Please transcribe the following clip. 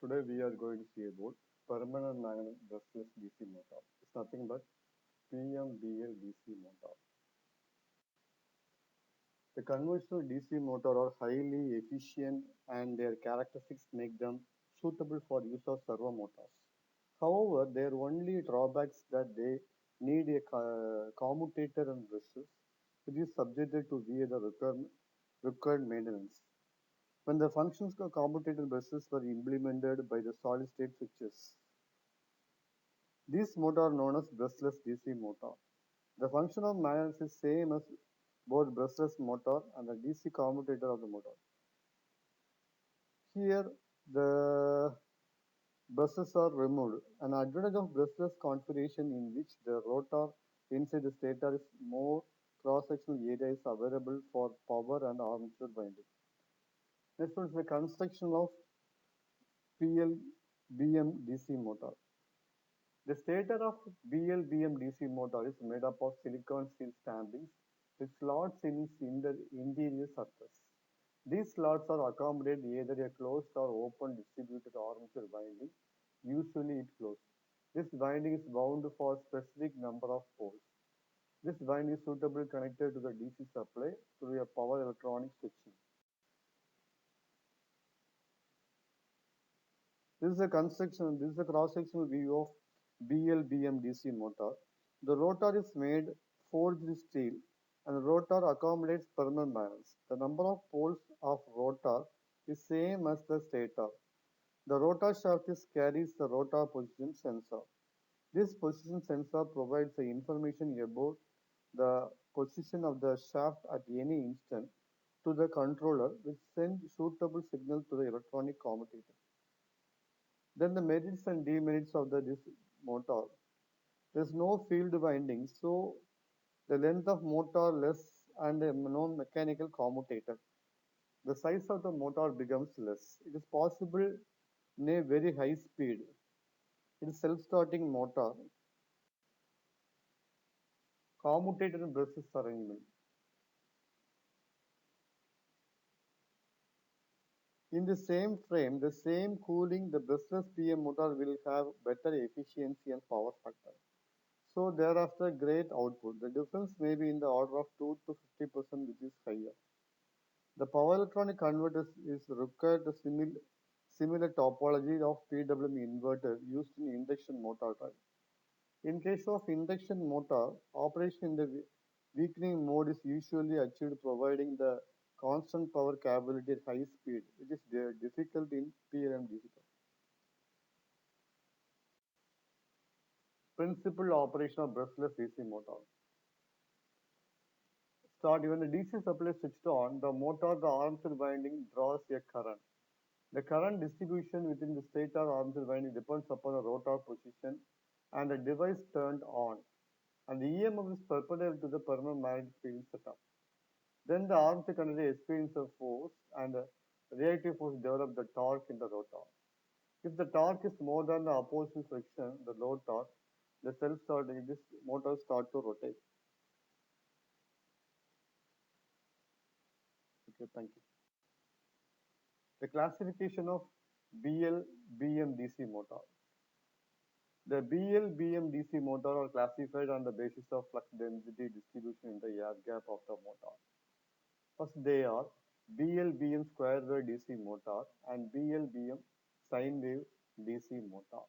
Today we are going to see about permanent magnet brushless DC motor. It's nothing but PMBL DC motor. The conventional DC motor are highly efficient and their characteristics make them suitable for use of servo motors. However, their only drawbacks that they need a commutator and brushes, which is subjected to the required maintenance. When the functions of commutator brushes were implemented by the solid-state switches, these motors are known as brushless DC motor. The function of magnets is same as both brushless motor and the DC commutator of the motor. Here, the brushes are removed. An advantage of brushless configuration in which the rotor inside the stator is more cross-sectional area is available for power and armature winding. Next one is the construction of PLBM DC motor. The stator of BLBM DC motor is made up of silicon steel stampings with slots in its interior surface. These slots are accommodate either a closed or open distributed armature winding, usually it closed. This winding is bound for a specific number of poles. This winding is suitably connected to the DC supply through a power electronic switching. This is a cross-sectional view of BLBM DC motor. The rotor is made forged steel and the rotor accommodates permanent magnets. The number of poles of rotor is same as the stator. The rotor shaft carries the rotor position sensor. This position sensor provides the information about the position of the shaft at any instant to the controller, which sends suitable signal to the electronic commutator. Then the merits and demerits of this motor. There is no field winding, so the length of motor less and a non-mechanical commutator. The size of the motor becomes less. It is possible in a very high speed. It is self-starting motor. Commutator and brushless arrangement. In the same frame, the same cooling, the brushless PM motor will have better efficiency and power factor. So thereafter great output. The difference may be in the order of 2 to 50%, which is higher. The power electronic converter is required to similar topology of PWM inverter used in induction motor drive. In case of induction motor, operation in the weakening mode is usually achieved providing the constant power capability at high speed, which is difficult in PLM digital. Principal operation of brushless DC motor. Start when the DC supply is switched on, the motor, the armature winding draws a current. The current distribution within the stator armature winding depends upon the rotor position and the device turned on, and the EMF is perpendicular to the permanent magnetic field setup. Then the armature conductor experiences a force and a reactive force develop the torque in the rotor. If the torque is more than the opposing friction, the load torque, the self-starting this motor start to rotate. Okay, thank you. The classification of BL-BM DC motor. The BL-BM DC motor are classified on the basis of flux density distribution in the air gap of the motor. First, they are BL-BM square wave DC motor and BL-BM sine wave DC motor.